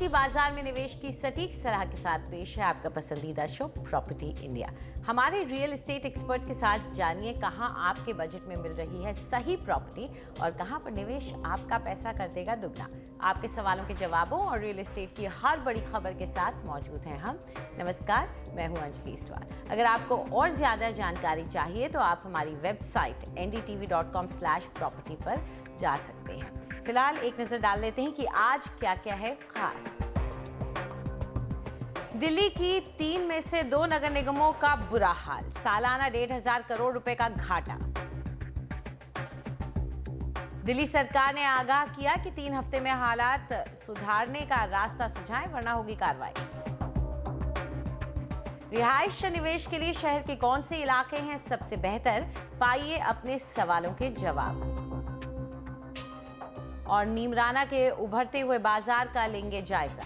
Property बाजार में निवेश की सटीक सलाह के साथ पेश है आपका पसंदीदा शो प्रॉपर्टी इंडिया। हमारे रियल एस्टेट एक्सपर्ट्स के साथ जानिए कहां आपके बजट में मिल रही है सही प्रॉपर्टी और कहां पर निवेश आपका पैसा कर देगा दुगना। आपके सवालों के जवाबों और रियल एस्टेट की हर बड़ी खबर के साथ मौजूद हैं हम। नमस्कार, मैं हूं अंजलि इस्वाल। अगर आपको और ज्यादा जानकारी चाहिए तो आप हमारी वेबसाइट ndtv.com/property पर जा सकते हैं। फिलहाल एक नजर डाल लेते हैं कि आज क्या क्या है खास। दिल्ली की 3 में से 2 नगर निगमों का बुरा हाल, सालाना 1,500 करोड़ रुपए का घाटा। दिल्ली सरकार ने आगाह किया कि 3 हफ्ते में हालात सुधारने का रास्ता सुझाएं वरना होगी कार्रवाई। रिहायश निवेश के लिए शहर के कौन से इलाके हैं सबसे बेहतर, पाइए अपने सवालों के जवाब। और नीमराना के उभरते हुए बाजार का लेंगे जायजा।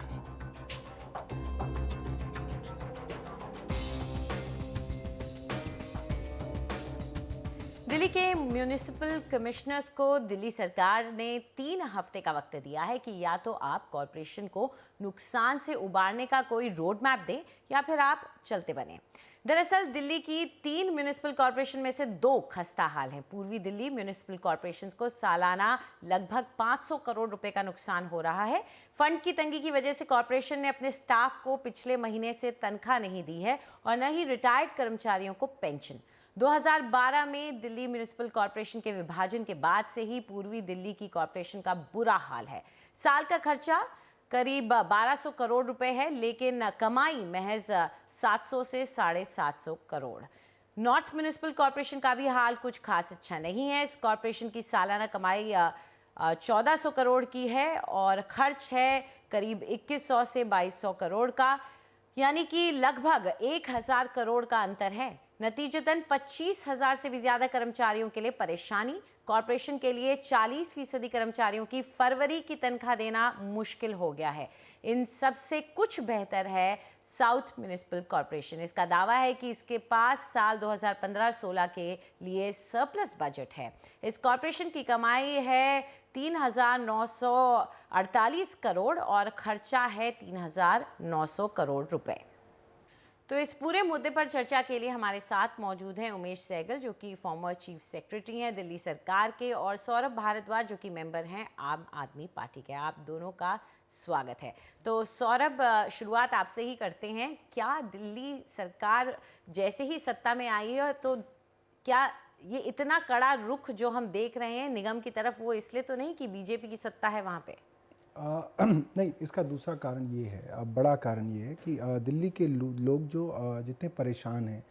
दिल्ली के म्यूनिसिपल कमिश्नर्स को दिल्ली सरकार ने 3 हफ्ते का वक्त दिया है कि या तो आप कॉरपोरेशन को नुकसान से उबारने का कोई रोड मैप दें या फिर आप चलते बने। दरअसल दिल्ली की 3 म्यूनिसिपल कॉरपोरेशन में से 2 खस्ता हाल हैं। पूर्वी दिल्ली म्यूनिसिपल कॉरपोरेशन को सालाना लगभग 500 करोड़ रुपए का नुकसान हो रहा है। फंड की तंगी की वजह से कॉरपोरेशन ने अपने स्टाफ को पिछले महीने से तनख्वाह नहीं दी है और न ही रिटायर्ड कर्मचारियों को पेंशन। 2012 में दिल्ली म्यूनिसिपल कॉरपोरेशन के विभाजन के बाद से ही पूर्वी दिल्ली की कॉरपोरेशन का बुरा हाल है। साल का खर्चा करीब 1200 करोड़ रुपए है, लेकिन कमाई महज 700 से 750 करोड़। नॉर्थ म्यूनिसिपल कॉरपोरेशन का भी हाल कुछ खास अच्छा नहीं है। इस कॉरपोरेशन की सालाना कमाई 1400 करोड़ की है और खर्च है करीब 2100 से 2200 करोड़ का, यानी कि लगभग 1000 करोड़ का अंतर है। नतीजतन 25,000 से भी ज्यादा कर्मचारियों के लिए परेशानी। कॉरपोरेशन के लिए 40% कर्मचारियों की फरवरी की तनख्वाह देना मुश्किल हो गया है। इन सब से कुछ बेहतर है साउथ म्यूनिसिपल कॉरपोरेशन। इसका दावा है कि इसके पास साल 2015-16 के लिए सरप्लस बजट है। इस कॉरपोरेशन की कमाई है 3,948 करोड़ और खर्चा है 3,900 करोड़ रुपए। तो इस पूरे मुद्दे पर चर्चा के लिए हमारे साथ मौजूद हैं उमेश सहगल, जो कि फॉर्मर चीफ सेक्रेटरी हैं दिल्ली सरकार के, और सौरभ भारद्वाज, जो कि मेंबर हैं आम आदमी पार्टी के। आप दोनों का स्वागत है। तो सौरभ, शुरुआत आपसे ही करते हैं। क्या दिल्ली सरकार जैसे ही सत्ता में आई है तो क्या ये इतना कड़ा रुख जो हम देख रहे हैं निगम की तरफ, वो इसलिए तो नहीं कि बीजेपी की सत्ता है वहाँ पे? नहीं, इसका दूसरा कारण ये है, बड़ा कारण ये है कि दिल्ली के लोग जो जितने परेशान हैं,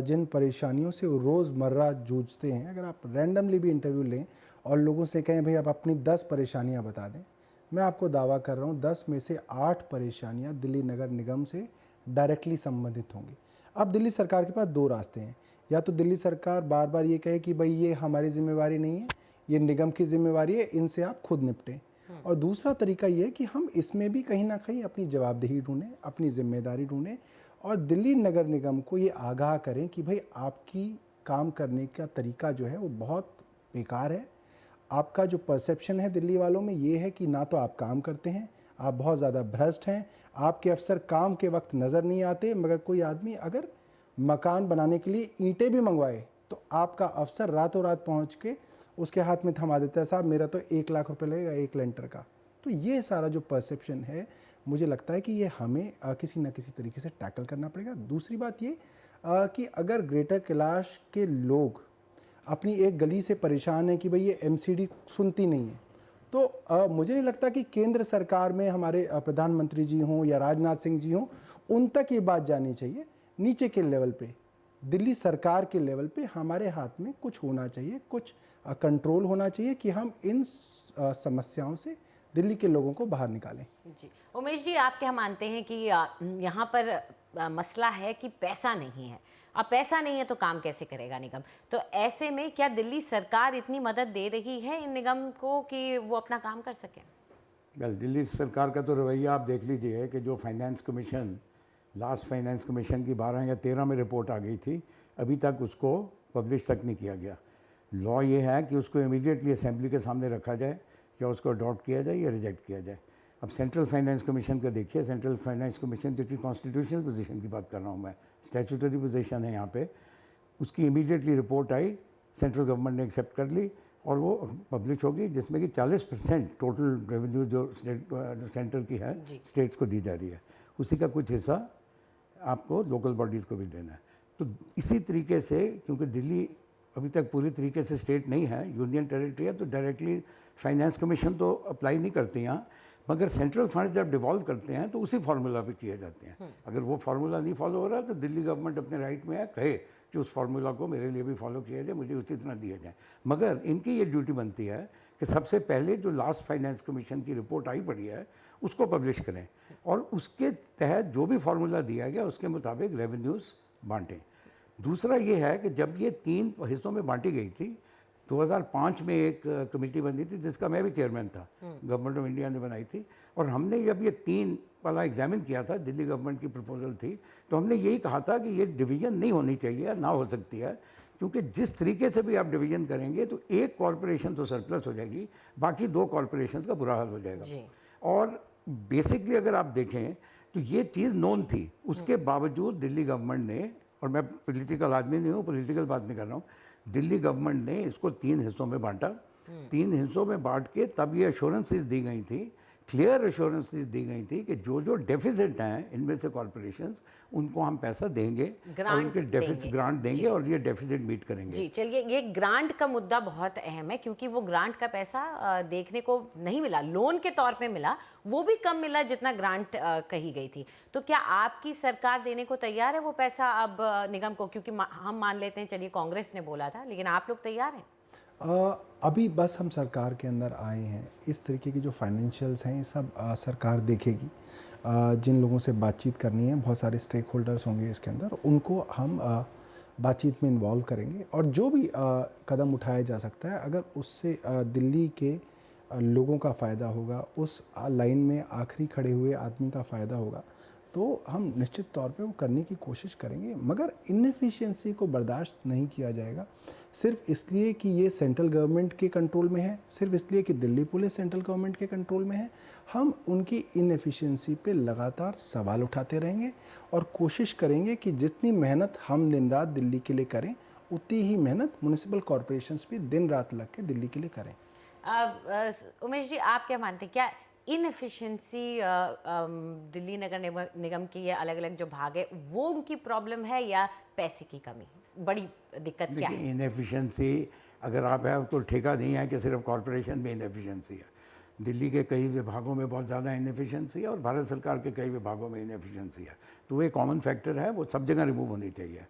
जिन परेशानियों से वो रोज़मर्रा जूझते हैं, अगर आप रैंडमली भी इंटरव्यू लें और लोगों से कहें भाई आप अपनी 10 परेशानियां बता दें, मैं आपको दावा कर रहा हूँ 10 में से 8 परेशानियां दिल्ली नगर निगम से डायरेक्टली संबंधित होंगी। अब दिल्ली सरकार के पास 2 रास्ते हैं। या तो दिल्ली सरकार बार बार ये कहे कि भाई ये हमारी जिम्मेवारी नहीं है, ये निगम की जिम्मेवारी है, इनसे आप खुद निपटें। और दूसरा तरीका ये है कि हम इसमें भी कहीं ना कहीं अपनी जवाबदेही ढूंढें, अपनी जिम्मेदारी ढूंढें और दिल्ली नगर निगम को ये आगाह करें कि भाई आपकी काम करने का तरीका जो है वो बहुत बेकार है। आपका जो परसेप्शन है दिल्ली वालों में ये है कि ना तो आप काम करते हैं, आप बहुत ज़्यादा भ्रष्ट हैं, आपके अफसर काम के वक्त नज़र नहीं आते, मगर कोई आदमी अगर मकान बनाने के लिए ईंटें भी मंगवाए तो आपका अफसर रातों रात पहुँच के उसके हाथ में थमा देता है, साहब मेरा तो 1 लाख रुपए लगेगा 1 लेंटर का। तो ये सारा जो परसेप्शन है, मुझे लगता है कि ये हमें किसी न किसी तरीके से टैकल करना पड़ेगा। दूसरी बात ये कि अगर ग्रेटर कैलाश के लोग अपनी एक गली से परेशान हैं कि भाई ये एमसीडी सुनती नहीं है, तो मुझे नहीं लगता कि केंद्र सरकार में हमारे प्रधानमंत्री जी हों या राजनाथ सिंह जी हों, उन तक ये बात जानी चाहिए। नीचे के लेवल पे, दिल्ली सरकार के लेवल पे हमारे हाथ में कुछ होना चाहिए, कुछ कंट्रोल होना चाहिए कि हम इन समस्याओं से दिल्ली के लोगों को बाहर निकालें। जी उमेश जी, आप क्या मानते हैं कि यहाँ पर मसला है कि पैसा नहीं है? अब पैसा नहीं है तो काम कैसे करेगा निगम? तो ऐसे में क्या दिल्ली सरकार इतनी मदद दे रही है इन निगम को कि वो अपना काम कर सकें? वेल, दिल्ली सरकार का तो रवैया आप देख लीजिए कि जो finance commission, last finance commission की 12 या 13 में रिपोर्ट आ गई थी, अभी तक उसको पब्लिश तक नहीं किया गया। लॉ ये है कि उसको इमीडिएटली असेंबली के सामने रखा जाए या उसको अडॉप्ट किया जाए या रिजेक्ट किया जाए। अब सेंट्रल फाइनेंस कमीशन का देखिए, सेंट्रल फाइनेंस कमीशन जो कि कॉन्स्टिट्यूशनल पोजीशन की बात कर रहा हूँ मैं, स्टैट्यूटरी पोजीशन है यहाँ पे, उसकी इमीडिएटली रिपोर्ट आई, सेंट्रल गवर्नमेंट ने एक्सेप्ट कर ली और वो पब्लिश होगी, जिसमें कि 40% टोटल रेवेन्यू जो सेंटर की है स्टेट्स को दी जा रही है, उसी का कुछ हिस्सा आपको लोकल बॉडीज़ को भी देना है। तो इसी तरीके से, क्योंकि दिल्ली अभी तक पूरी तरीके से स्टेट नहीं है, यूनियन टेरिटरी है, तो डायरेक्टली फाइनेंस कमीशन तो अप्लाई नहीं करती यहाँ, मगर सेंट्रल फंड जब डिवॉल्व करते हैं तो उसी फार्मूला पे किए जाते हैं। अगर वो फार्मूला नहीं फॉलो हो रहा तो दिल्ली गवर्नमेंट अपने राइट में है, कहे कि उस फार्मूला को मेरे लिए भी फॉलो किया जाए, मुझे उसी तरह दिया जाए। मगर इनकी ये ड्यूटी बनती है कि सबसे पहले जो लास्ट फाइनेंस कमीशन की रिपोर्ट आई पड़ी है उसको पब्लिश करें और उसके तहत जो भी फार्मूला दिया गया उसके मुताबिक रेवेन्यूज़ बांटें। दूसरा ये है कि जब ये 3 हिस्सों में बांटी गई थी, 2005 में एक कमेटी बनी थी जिसका मैं भी चेयरमैन था, गवर्नमेंट ऑफ इंडिया ने बनाई थी, और हमने जब ये 3 वाला एग्जामिन किया था, दिल्ली गवर्नमेंट की प्रपोजल थी, तो हमने यही कहा था कि ये डिवीज़न नहीं होनी चाहिए, ना हो सकती है, क्योंकि जिस तरीके से भी आप डिवीज़न करेंगे तो एक कॉरपोरेशन तो सरप्लस हो जाएगी, बाकी 2 कॉरपोरेशन का बुरा हाल हो जाएगा। और बेसिकली अगर आप देखें तो ये चीज़ नोन थी, उसके बावजूद दिल्ली गवर्नमेंट ने, और मैं पॉलिटिकल आदमी नहीं हूँ, पॉलिटिकल बात नहीं कर रहा हूँ, दिल्ली गवर्नमेंट ने इसको 3 हिस्सों में बांटा। 3 हिस्सों में बांट के तब ये एश्योरेंसेस दी गई थी, क्लियर एश्योरेंसेस दी गई थी कि जो जो डेफिसिट हैं इनमें से कॉरपोरेशंस, उनको हम पैसा देंगे और उनके डेफिसिट ग्रांट देंगे और ये डेफिसिट मीट करेंगे। जी चलिए, ये ग्रांट का मुद्दा बहुत अहम है क्योंकि वो ग्रांट का पैसा देखने को नहीं मिला, लोन के तौर पे मिला, वो भी कम मिला जितना ग्रांट कही गई थी। तो क्या आपकी सरकार देने को तैयार है वो पैसा अब निगम को? क्योंकि हम मान लेते हैं, चलिए कांग्रेस ने बोला था, लेकिन आप लोग तैयार हैं? अभी बस हम सरकार के अंदर आए हैं, इस तरीके की जो फाइनेंशियल्स हैं ये सब सरकार देखेगी। जिन लोगों से बातचीत करनी है, बहुत सारे स्टेक होल्डर्स होंगे इसके अंदर, उनको हम बातचीत में इन्वॉल्व करेंगे और जो भी कदम उठाया जा सकता है, अगर उससे दिल्ली के लोगों का फ़ायदा होगा, उस लाइन में आखिरी खड़े हुए आदमी का फ़ायदा होगा, तो हम निश्चित तौर पे वो करने की कोशिश करेंगे। मगर इनएफिशिएंसी को बर्दाश्त नहीं किया जाएगा, सिर्फ इसलिए कि ये सेंट्रल गवर्नमेंट के कंट्रोल में है, सिर्फ इसलिए कि दिल्ली पुलिस सेंट्रल गवर्नमेंट के कंट्रोल में है। हम उनकी इनएफिशिएंसी पे लगातार सवाल उठाते रहेंगे और कोशिश करेंगे कि जितनी मेहनत हम दिन रात दिल्ली के लिए करें, उतनी ही मेहनत म्युनिसिपल कॉरपोरेशंस भी दिन रात लग के दिल्ली के लिए करें। उमेश जी, आप क्या मानते हैं, क्या इनएफिशिएंसी दिल्ली नगर निगम की ये अलग अलग जो भाग है वो उनकी प्रॉब्लम है या पैसे की कमी? बड़ी दिक्कत क्या है? इनएफिशिएंसी अगर आप है तो ठेका नहीं है कि सिर्फ कॉरपोरेशन में इनएफिशिएंसी है। दिल्ली के कई विभागों में बहुत ज़्यादा इनएफिशिएंसी है और भारत सरकार के कई विभागों में इनएफिशिएंसी है, तो वो एक कॉमन फैक्टर है, वो सब जगह रिमूव होनी चाहिए।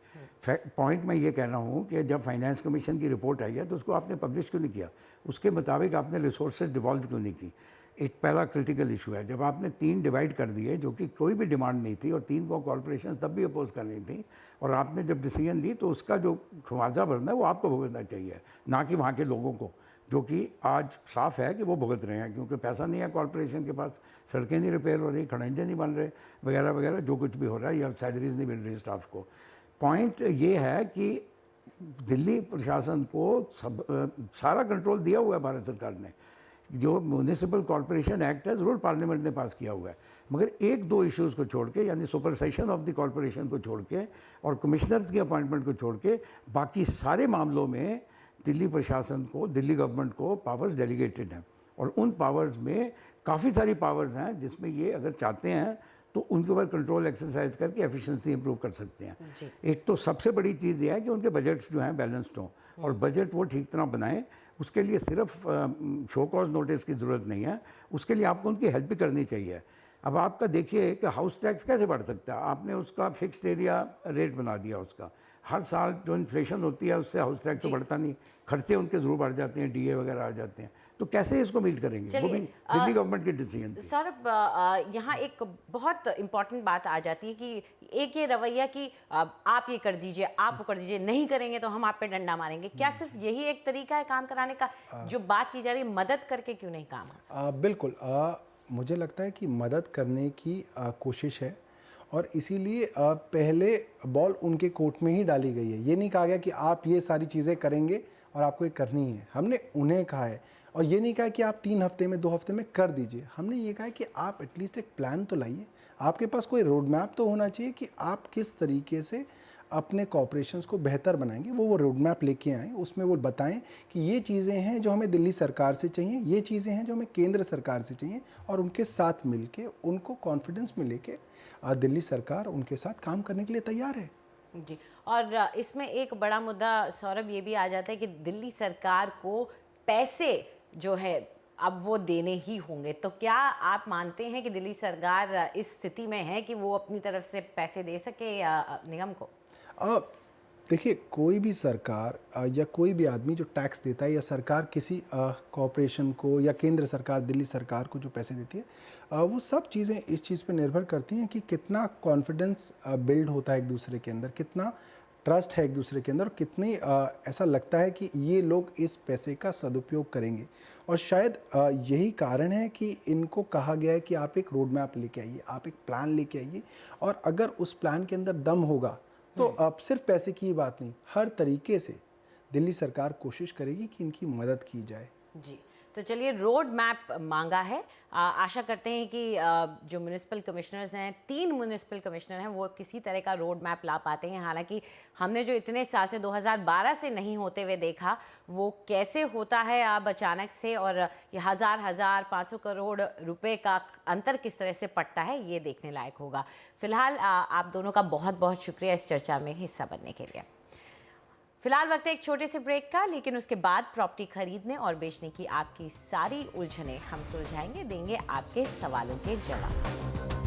पॉइंट मैं ये कह रहा हूँ कि जब फाइनेंस कमीशन की रिपोर्ट आई है तो उसको आपने पब्लिश क्यों नहीं किया, उसके मुताबिक आपने रिसोर्सेज डिवॉल्व क्यों नहीं की? एक पहला क्रिटिकल इशू है, जब आपने 3 डिवाइड कर दिए जो कि कोई भी डिमांड नहीं थी और 3 को कॉरपोरेशन तब भी अपोज कर रही थी, और आपने जब डिसीजन ली तो उसका जो खवाजा भरना है वो आपको भुगतना चाहिए, ना कि वहाँ के लोगों को, जो कि आज साफ है कि वो भुगत रहे हैं, क्योंकि पैसा नहीं है कॉरपोरेशन के पास, सड़कें नहीं रिपेयर हो रही, खड़ंजे नहीं बन रहे, वगैरह वगैरह, जो कुछ भी हो रहा है, या सैलरीज नहीं मिल रही स्टाफ को। पॉइंट ये है कि दिल्ली प्रशासन को सारा कंट्रोल दिया हुआ है भारत सरकार ने, जो म्यूनिसिपल कॉरपोरेशन एक्ट है ज़रूर पार्लियामेंट ने पास किया हुआ है, मगर 1-2 इश्यूज़ को छोड़ के, यानी सुपरसेशन ऑफ द कॉरपोरेशन को छोड़ के और कमिश्नर्स की अपॉइंटमेंट को छोड़ के, बाकी सारे मामलों में दिल्ली प्रशासन को, दिल्ली गवर्नमेंट को पावर्स डेलीगेटेड हैं, और उन पावर्स में काफ़ी सारी पावर्स हैं जिसमें ये अगर चाहते हैं तो उनके ऊपर कंट्रोल एक्सरसाइज करके एफिशिएंसी इंप्रूव कर सकते हैं। एक तो सबसे बड़ी चीज़ ये है कि उनके बजट्स जो हैं बैलेंस्ड हों, और बजट वो ठीक तरह बनाएं। उसके लिए सिर्फ शो कॉज नोटिस की ज़रूरत नहीं है, उसके लिए आपको उनकी हेल्प भी करनी चाहिए। अब आपका देखिए कि हाउस टैक्स कैसे बढ़ सकता है, आपने उसका फिक्स्ड एरिया रेट बना दिया, उसका हर साल जो इन्फ्लेशन होती है उससे हाउस टैक्स तो बढ़ता नहीं, खर्चे उनके ज़रूर बढ़ जाते हैं, डीए वगैरह आ जाते हैं, तो कैसे इसको मीट करेंगे? वो भी दिल्ली गवर्नमेंट के डिसीजन थी। सौरभ, यहाँ एक बहुत इम्पॉर्टेंट बात आ जाती है कि एक ये रवैया कि आप ये कर दीजिए, आप वो कर दीजिए, नहीं करेंगे तो हम आप पे डंडा मारेंगे। क्या सिर्फ यही एक तरीका है काम कराने का? जो बात की जा रही है, मदद करके क्यों नहीं काम हो सकता? बिल्कुल, मुझे लगता है कि मदद करने की कोशिश है, और इसीलिए पहले बॉल उनके कोर्ट में ही डाली गई है। ये नहीं कहा गया कि आप ये सारी चीज़ें करेंगे और आपको ये करनी है। हमने उन्हें कहा है, और ये नहीं कहा कि आप 3 हफ्ते में 2 हफ्ते में कर दीजिए। हमने ये कहा है कि आप एटलीस्ट एक प्लान तो लाइए, आपके पास कोई रोड मैप तो होना चाहिए कि आप किस तरीके से अपने कॉर्पोरेशंस को बेहतर बनाएंगे। वो रोड मैप लेके आएँ, उसमें वो बताएं कि ये चीज़ें हैं जो हमें दिल्ली सरकार से चाहिए, ये चीज़ें हैं जो हमें केंद्र सरकार से चाहिए, और उनके साथ मिलके उनको कॉन्फिडेंस में लेके दिल्ली सरकार उनके साथ काम करने के लिए तैयार है। जी। और इसमें एक बड़ा मुद्दा सौरभ ये भी आ जाता है कि दिल्ली सरकार को पैसे जो है अब वो देने ही होंगे। तो क्या आप मानते हैं कि दिल्ली सरकार इस स्थिति में है कि वो अपनी तरफ से पैसे दे सके या निगम को? देखिए, कोई भी सरकार या कोई भी आदमी जो टैक्स देता है, या सरकार किसी कॉरपोरेशन को या केंद्र सरकार दिल्ली सरकार को जो पैसे देती है, वो सब चीज़ें इस चीज़ पे निर्भर करती हैं कि कितना कॉन्फिडेंस बिल्ड होता है एक दूसरे के अंदर, कितना ट्रस्ट है एक दूसरे के अंदर, और कितनी ऐसा लगता है कि ये लोग इस पैसे का सदुपयोग करेंगे। और शायद यही कारण है कि इनको कहा गया है कि आप एक रोड मैप लेके आइए, आप एक प्लान लेके आइए, और अगर उस प्लान के अंदर दम होगा तो अब सिर्फ पैसे की बात नहीं, हर तरीके से दिल्ली सरकार कोशिश करेगी कि इनकी मदद की जाए। जी। तो चलिए, रोड मैप मांगा है। आशा करते हैं कि जो म्युनिसिपल कमिश्नर्स हैं, 3 म्युनिसिपल कमिश्नर हैं, वो किसी तरह का रोड मैप ला पाते हैं। हालांकि हमने जो इतने साल से 2012 से नहीं होते हुए देखा, वो कैसे होता है अब अचानक से, और ये हज़ार 500 करोड़ रुपए का अंतर किस तरह से पड़ता है, ये देखने लायक होगा। फिलहाल आप दोनों का बहुत बहुत शुक्रिया इस चर्चा में हिस्सा बनने के लिए। फिलहाल वक्त है एक छोटे से ब्रेक का, लेकिन उसके बाद प्रॉपर्टी खरीदने और बेचने की आपकी सारी उलझनें हम सुलझाएंगे, देंगे आपके सवालों के जवाब।